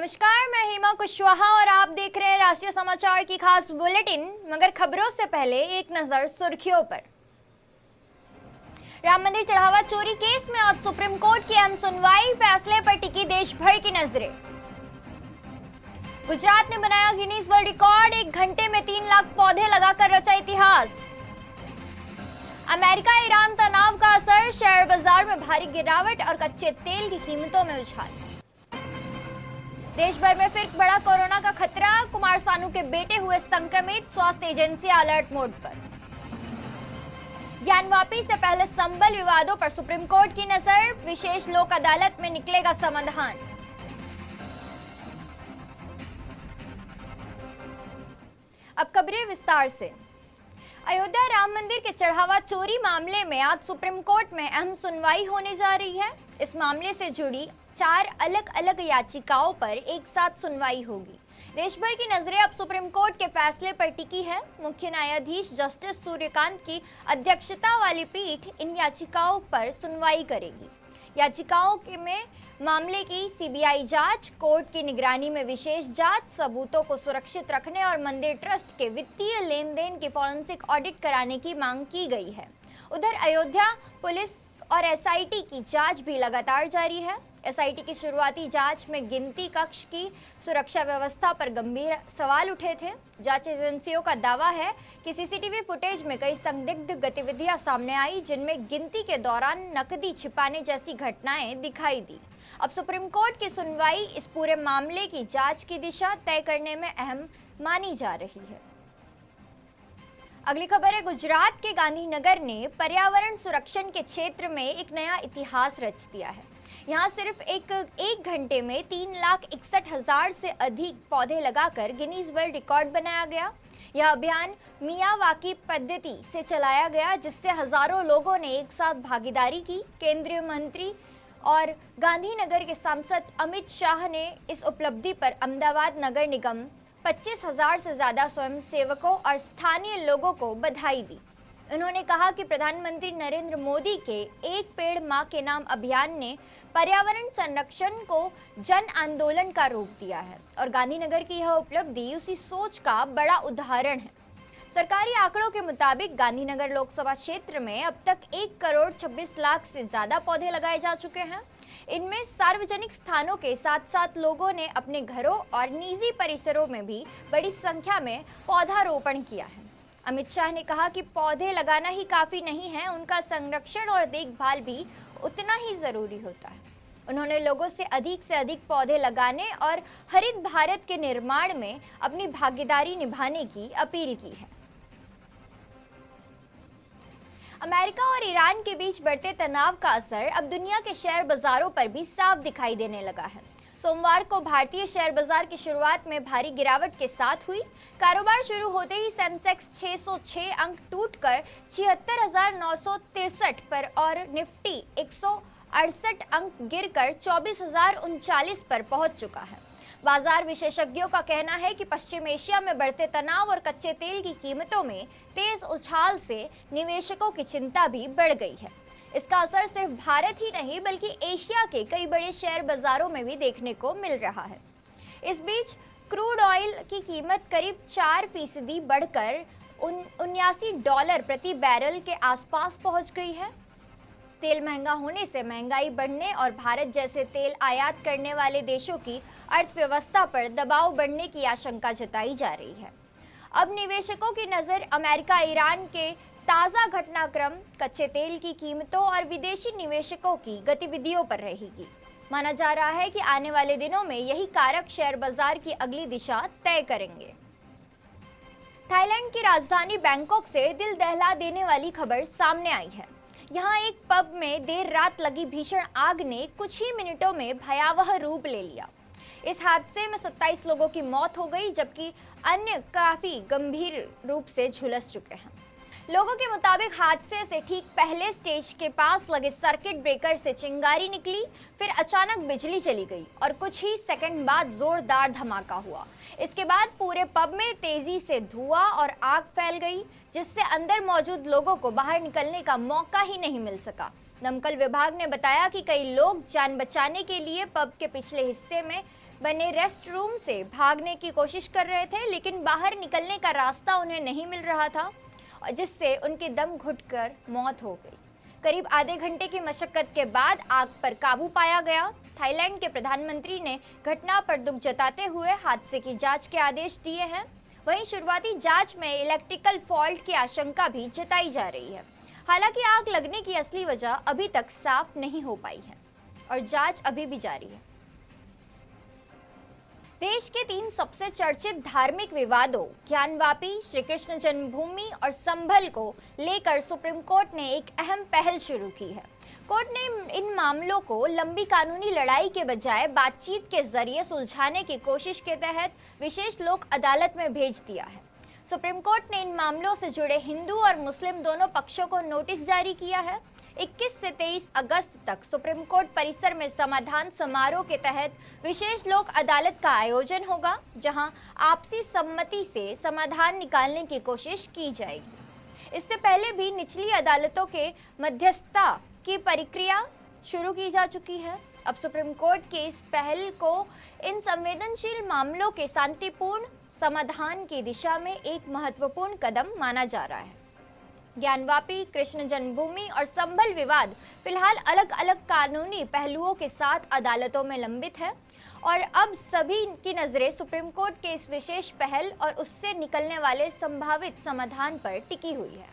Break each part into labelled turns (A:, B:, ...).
A: नमस्कार, मैं हेमा कुशवाहा और आप देख रहे हैं राष्ट्रीय समाचार की खास बुलेटिन। मगर खबरों से पहले एक नजर सुर्खियों पर। राम मंदिर चढ़ावा चोरी केस में आज सुप्रीम कोर्ट की अहम सुनवाई, फैसले पर टिकी देश भर की नजरें। गुजरात ने बनाया गिनीज वर्ल्ड रिकॉर्ड, 1 घंटे में 3 लाख पौधे लगाकर रचा इतिहास। अमेरिका ईरान तनाव का असर, शेयर बाजार में भारी गिरावट और कच्चे तेल की कीमतों में उछाल। देश भर में फिर बढ़ा कोरोना का खतरा, कुमार सानू के बेटे हुए संक्रमित, स्वास्थ्य एजेंसी अलर्ट मोड पर। ज्ञानवापी से पहले संबल विवादों पर सुप्रीम कोर्ट की नजर, विशेष लोक अदालत में निकलेगा समाधान। अब खबरें विस्तार से। अयोध्या राम मंदिर के चढ़ावा चोरी मामले में आज सुप्रीम कोर्ट में अहम सुनवाई होने जा रही है। इस मामले से जुड़ी 4 अलग अलग याचिकाओं पर एक साथ सुनवाई होगी। देश भर की नजरें अब सुप्रीम कोर्ट के फैसले पर टिकी है। मुख्य न्यायाधीश जस्टिस सूर्यकांत की अध्यक्षता वाली पीठ इन याचिकाओं पर सुनवाई करेगी। याचिकाओं में मामले की सीबीआई जांच, कोर्ट की निगरानी में विशेष जांच, सबूतों को सुरक्षित रखने और मंदिर ट्रस्ट के वित्तीय लेन देन की फॉरेंसिक ऑडिट कराने की मांग की गई है। उधर अयोध्या पुलिस और एसआईटी की जांच भी लगातार जारी है। एसआईटी की शुरुआती जांच में गिनती कक्ष की सुरक्षा व्यवस्था पर गंभीर सवाल उठे थे। जांच एजेंसियों का दावा है कि सीसीटीवी फुटेज में कई संदिग्ध गतिविधियां सामने आई, जिनमें गिनती के दौरान नकदी छिपाने जैसी घटनाएं दिखाई दी। अब सुप्रीम कोर्ट की सुनवाई इस पूरे मामले की जांच की दिशा तय करने में अहम मानी जा रही है। अगली खबर है, गुजरात के गांधीनगर ने पर्यावरण संरक्षण के क्षेत्र में एक नया इतिहास रच दिया है। यहाँ सिर्फ एक घंटे में 3,61,000 से अधिक पौधे लगाकर गिनीज वर्ल्ड रिकॉर्ड बनाया गया। यह अभियान मियावाकी पद्धति से चलाया गया, जिससे हजारों लोगों ने एक साथ भागीदारी की। केंद्रीय मंत्री और गांधीनगर के सांसद अमित शाह ने इस उपलब्धि पर अहमदाबाद नगर निगम, 25,000 से ज्यादा स्वयंसेवकों और स्थानीय लोगों को बधाई दी। उन्होंने कहा कि प्रधानमंत्री नरेंद्र मोदी के एक पेड़ मां के नाम अभियान ने पर्यावरण संरक्षण को जन आंदोलन का रूप दिया है और गांधीनगर की यह उपलब्धि उसी सोच का बड़ा उदाहरण है। सरकारी आंकड़ों के मुताबिक गांधीनगर लोकसभा क्षेत्र में अब तक 1 करोड़ 26 लाख से ज्यादा पौधे लगाए जा चुके हैं। इनमें सार्वजनिक स्थानों के साथ साथ लोगों ने अपने घरों और निजी परिसरों में भी बड़ी संख्या में पौधारोपण किया है। अमित शाह ने कहा कि पौधे लगाना ही काफी नहीं है, उनका संरक्षण और देखभाल भी उतना ही जरूरी होता है। उन्होंने लोगों से अधिक पौधे लगाने और हरित भारत के निर्माण में अपनी भागीदारी निभाने की अपील की है। अमेरिका और ईरान के बीच बढ़ते तनाव का असर अब दुनिया के शेयर बाजारों पर भी साफ दिखाई देने लगा है। सोमवार को भारतीय शेयर बाजार की शुरुआत में भारी गिरावट के साथ हुई। कारोबार शुरू होते ही सेंसेक्स 606 अंक टूटकर 76,963 पर और निफ्टी 168 अंक गिरकर 24,039 पर पहुंच चुका है। बाजार विशेषज्ञों का कहना है कि पश्चिम एशिया में बढ़ते तनाव और कच्चे तेल की कीमतों में तेज उछाल से निवेशकों की चिंता भी बढ़ गई है। इसका असर सिर्फ भारत ही नहीं बल्कि एशिया के कई बड़े शेयर बाजारों में भी देखने को मिल रहा है। इस बीच क्रूड ऑयल की कीमत करीब 4% बढ़कर $79 प्रति बैरल के आसपास पहुंच गई है। तेल महंगा होने से महंगाई बढ़ने और भारत जैसे तेल आयात करने वाले देशों की अर्थव्यवस्था पर दबाव बढ़ने की आशंका जताई जा रही है। अब निवेशकों की नज़र अमेरिका ईरान के ताज़ा घटनाक्रम, कच्चे तेल की कीमतों और विदेशी निवेशकों की गतिविधियों पर रहेगी। माना जा रहा है कि आने वाले दिनों में यही कारक शेयर बाजार की अगली दिशा तय करेंगे। थाईलैंड की राजधानी बैंकॉक से दिल दहला देने वाली खबर सामने आई है। यहाँ एक पब में देर रात लगी भीषण आग ने कुछ ही मिनटों में भयावह रूप ले लिया। इस हादसे में 27 लोगों की मौत हो गई, जबकि अन्य काफी गंभीर रूप से झुलस चुके हैं। लोगों के मुताबिक हादसे से ठीक पहले स्टेज के पास लगे सर्किट ब्रेकर से चिंगारी निकली, फिर अचानक बिजली चली गई और कुछ ही सेकंड बाद जोरदार धमाका हुआ। इसके बाद पूरे पब में तेजी से धुआं और आग फैल गई, जिससे अंदर मौजूद लोगों को बाहर निकलने का मौका ही नहीं मिल सका। दमकल विभाग ने बताया कि कई लोग जान बचाने के लिए पब के पिछले हिस्से में बने रेस्ट रूम से भागने की कोशिश कर रहे थे, लेकिन बाहर निकलने का रास्ता उन्हें नहीं मिल रहा था, जिससे उनकी दम घुटकर मौत हो गई। करीब आधे घंटे की मशक्कत के बाद आग पर काबू पाया गया। थाईलैंड के प्रधानमंत्री ने घटना पर दुख जताते हुए हादसे की जांच के आदेश दिए हैं। वहीं शुरुआती जांच में इलेक्ट्रिकल फॉल्ट की आशंका भी जताई जा रही है। हालांकि आग लगने की असली वजह अभी तक साफ नहीं हो पाई है और जांच अभी भी जारी है। देश के 3 सबसे चर्चित धार्मिक विवादों ज्ञानवापी, श्री कृष्ण जन्मभूमि और संभल को लेकर सुप्रीम कोर्ट ने एक अहम पहल शुरू की है। कोर्ट ने इन मामलों को लंबी कानूनी लड़ाई के बजाय बातचीत के जरिए सुलझाने की कोशिश के तहत विशेष लोक अदालत में भेज दिया है। सुप्रीम कोर्ट ने इन मामलों से जुड़े हिंदू और मुस्लिम दोनों पक्षों को नोटिस जारी किया है। 21 से 23 अगस्त तक सुप्रीम कोर्ट परिसर में समाधान समारोह के तहत विशेष लोक अदालत का आयोजन होगा, जहां आपसी सम्मति से समाधान निकालने की कोशिश की जाएगी। इससे पहले भी निचली अदालतों के मध्यस्थता की प्रक्रिया शुरू की जा चुकी है। अब सुप्रीम कोर्ट के इस पहल को इन संवेदनशील मामलों के शांतिपूर्ण समाधान की दिशा में एक महत्वपूर्ण कदम माना जा रहा है। ज्ञानवापी, कृष्ण जन्मभूमि और संभल विवाद फिलहाल अलग अलग कानूनी पहलुओं के साथ अदालतों में लंबित है और अब सभी की नजरें सुप्रीम कोर्ट के इस विशेष पहल और उससे निकलने वाले संभावित समाधान पर टिकी हुई है।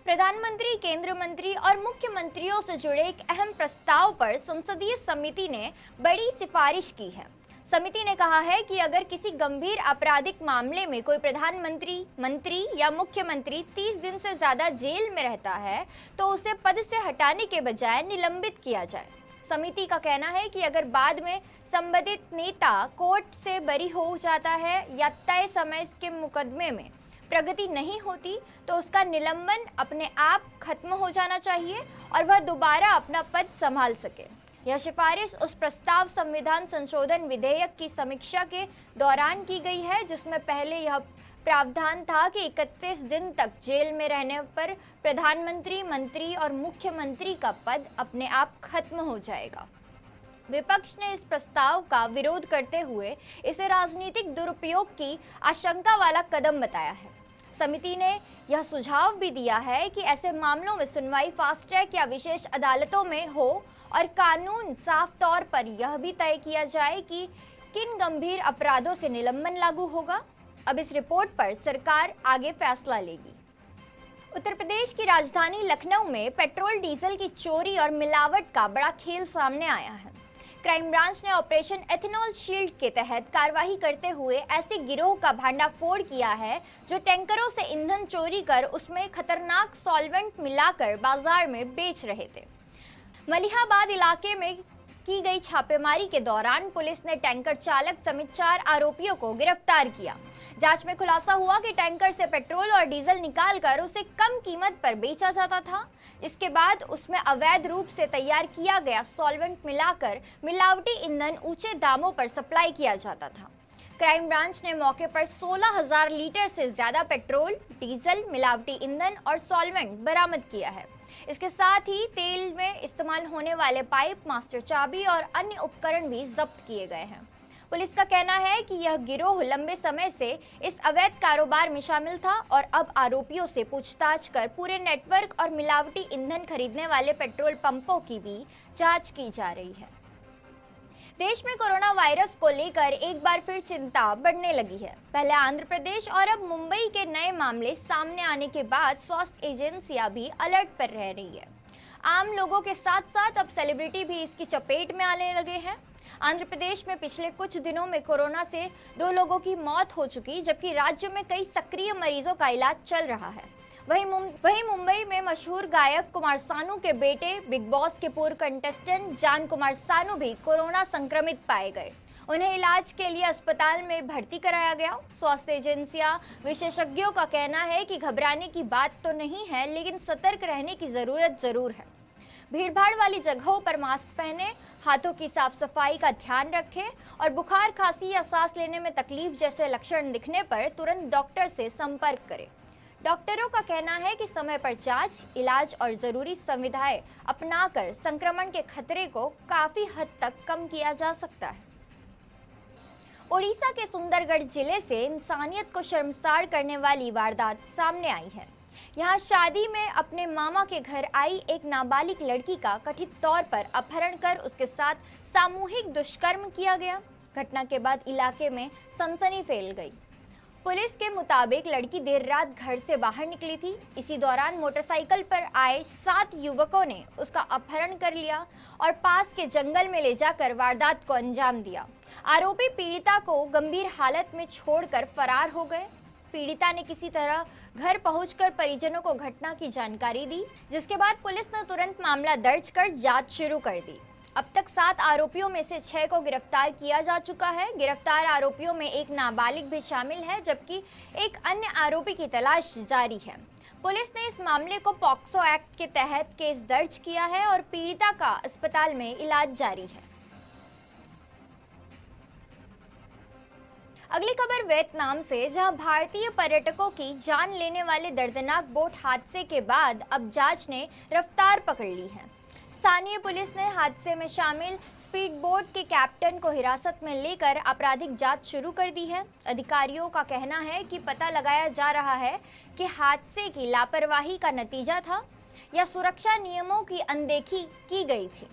A: प्रधानमंत्री, केंद्र मंत्री और मुख्यमंत्रियों से जुड़े एक अहम प्रस्ताव पर संसदीय समिति ने बड़ी सिफारिश की है। समिति ने कहा है कि अगर किसी गंभीर आपराधिक मामले में कोई प्रधानमंत्री, मंत्री या मुख्यमंत्री 30 दिन से ज्यादा जेल में रहता है तो उसे पद से हटाने के बजाय निलंबित किया जाए। समिति का कहना है कि अगर बाद में संबंधित नेता कोर्ट से बरी हो जाता है या तय समय के मुकदमे में प्रगति नहीं होती तो उसका निलंबन अपने आप खत्म हो जाना चाहिए और वह दोबारा अपना पद संभाल सके। यह सिफारिश उस प्रस्ताव संविधान संशोधन विधेयक की समीक्षा के दौरान की गई है, जिसमें पहले यह प्रावधान था कि 31 दिन तक जेल में रहने पर प्रधानमंत्री, मंत्री और मुख्यमंत्री का पद अपने आप खत्म हो जाएगा। विपक्ष ने इस प्रस्ताव का विरोध करते हुए इसे राजनीतिक दुरुपयोग की आशंका वाला कदम बताया है। समिति ने यह सुझाव भी दिया है कि ऐसे मामलों में सुनवाई फास्ट ट्रैक या विशेष अदालतों में हो और कानून साफ तौर पर यह भी तय किया जाए कि किन गंभीर अपराधों से निलंबन लागू होगा। अब इस रिपोर्ट पर सरकार आगे फैसला लेगी। उत्तर प्रदेश की राजधानी लखनऊ में पेट्रोल डीजल की चोरी और मिलावट का बड़ा खेल सामने आया है। क्राइम ब्रांच ने ऑपरेशन एथेनॉल शील्ड के तहत कार्रवाई करते हुए ऐसे गिरोह का भांडाफोड़ किया है जो टैंकरों से ईंधन चोरी कर उसमें खतरनाक सॉल्वेंट मिलाकर बाजार में बेच रहे थे। मलिहाबाद इलाके में की गई छापेमारी के दौरान पुलिस ने टैंकर चालक समेत 4 आरोपियों को गिरफ्तार किया। जांच में खुलासा हुआ कि टैंकर से पेट्रोल और डीजल निकालकर उसे कम कीमत पर बेचा जाता था, जिसके बाद उसमें अवैध रूप से तैयार किया गया सॉल्वेंट मिलाकर मिलावटी ईंधन ऊंचे दामों पर सप्लाई किया जाता था। क्राइम ब्रांच ने मौके पर 16,000 लीटर से ज्यादा पेट्रोल, डीजल, मिलावटी ईंधन और सॉल्वेंट बरामद किया है। इसके साथ ही तेल में इस्तेमाल होने वाले पाइप, मास्टर चाबी और अन्य उपकरण भी जब्त किए गए हैं। पुलिस का कहना है कि यह गिरोह लंबे समय से इस अवैध कारोबार में शामिल था और अब आरोपियों से पूछताछ कर पूरे नेटवर्क और मिलावटी ईंधन खरीदने वाले पेट्रोल पंपों की भी जांच की जा रही है। देश में कोरोना वायरस को लेकर एक बार फिर चिंता बढ़ने लगी है। पहले आंध्र प्रदेश और अब मुंबई के नए मामले सामने आने के बाद स्वास्थ्य एजेंसियां भी अलर्ट पर रह रही है। आम लोगों के साथ साथ अब सेलिब्रिटी भी इसकी चपेट में आने लगे हैं। आंध्र प्रदेश में पिछले कुछ दिनों में कोरोना से 2 लोगों की मौत हो चुकी, जबकि राज्य में कई सक्रिय मरीजों का इलाज चल रहा है। वहीं मुंबई में मशहूर गायक कुमार सानू के बेटे, बिग बॉस के पूर्व कंटेस्टेंट जान कुमार सानू भी कोरोना संक्रमित पाए गए। उन्हें इलाज के लिए अस्पताल में भर्ती कराया गया। स्वास्थ्य एजेंसियां, विशेषज्ञों का कहना है कि घबराने की बात तो नहीं है, लेकिन सतर्क रहने की जरूरत जरूर है। भीड़भाड़ वाली जगहों पर मास्क पहने, हाथों की साफ सफाई का ध्यान रखें और बुखार, खांसी या सांस लेने में तकलीफ जैसे लक्षण दिखने पर तुरंत डॉक्टर से संपर्क करें। डॉक्टरों का कहना है कि समय पर जांच, इलाज और जरूरी सुविधाएं अपनाकर संक्रमण के खतरे को काफी हद तक कम किया जा सकता है। ओडिशा के सुंदरगढ़ जिले से इंसानियत को शर्मसार करने वाली वारदात सामने आई है। यहाँ शादी में अपने मामा के घर आई एक नाबालिग लड़की का कथित तौर पर अपहरण कर उसके साथ सामूहिक दुष्कर्म किया गया। घटना के बाद इलाके में सनसनी फैल गई। पुलिस के मुताबिक लड़की देर रात घर से बाहर निकली थी। इसी दौरान मोटरसाइकिल पर आए 7 युवकों ने उसका अपहरण कर लिया और पास के जंगल में ले जाकर वारदात को अंजाम दिया। आरोपी पीड़िता को गंभीर हालत में छोड़कर फरार हो गए। पीड़िता ने किसी तरह घर पहुंचकर परिजनों को घटना की जानकारी दी, जिसके बाद पुलिस ने तुरंत मामला दर्ज कर जांच शुरू कर दी। अब तक 7 आरोपियों में से 6 को गिरफ्तार किया जा चुका है। गिरफ्तार आरोपियों में एक नाबालिग भी शामिल है, जबकि एक अन्य आरोपी की तलाश जारी है। पुलिस ने इस मामले को पॉक्सो एक्ट के तहत केस दर्ज किया है और पीड़िता का अस्पताल में इलाज जारी है। अगली खबर वियतनाम से, जहां भारतीय पर्यटकों की जान लेने वाले दर्दनाक बोट हादसे के बाद अब जांच ने रफ्तार पकड़ ली है। स्थानीय पुलिस ने हादसे में शामिल स्पीड बोट के कैप्टन को हिरासत में लेकर आपराधिक जांच शुरू कर दी है। अधिकारियों का कहना है कि पता लगाया जा रहा है कि हादसे की लापरवाही का नतीजा था या सुरक्षा नियमों की अनदेखी की गई थी।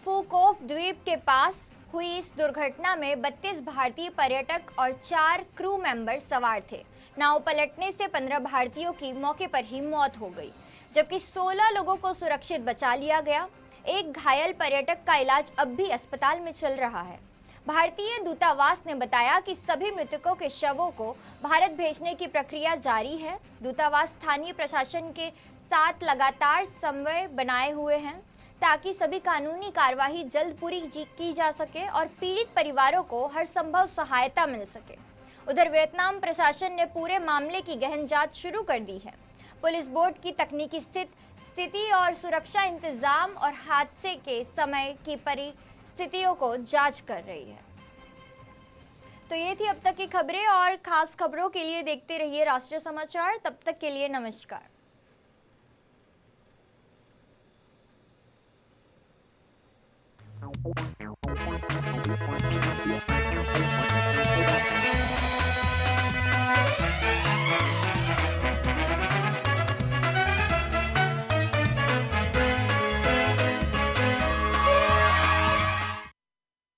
A: फूकोफ द्वीप के पास हुई इस दुर्घटना में 32 भारतीय पर्यटक और 4 क्रू मेंबर सवार थे। नाव पलटने से 15 भारतीयों की मौके पर ही मौत हो गई, जबकि 16 लोगों को सुरक्षित बचा लिया गया। एक घायल पर्यटक का इलाज अब भी अस्पताल में चल रहा है। भारतीय दूतावास ने बताया कि सभी मृतकों के शवों को भारत भेजने की प्रक्रिया जारी है। दूतावास स्थानीय प्रशासन के साथ लगातार समन्वय बनाए हुए हैं ताकि सभी कानूनी कार्यवाही जल्द पूरी की जा सके और पीड़ित परिवारों को हर संभव सहायता मिल सके। उधर वियतनाम प्रशासन ने पूरे मामले की गहन जांच शुरू कर दी है। पुलिस बोट की तकनीकी स्थिति और सुरक्षा इंतजाम और हादसे के समय की परिस्थितियों को जांच कर रही है। तो ये थी अब तक की खबरें, और खास खबरों के लिए देखते रहिए राष्ट्रीय समाचार। तब तक के लिए नमस्कार।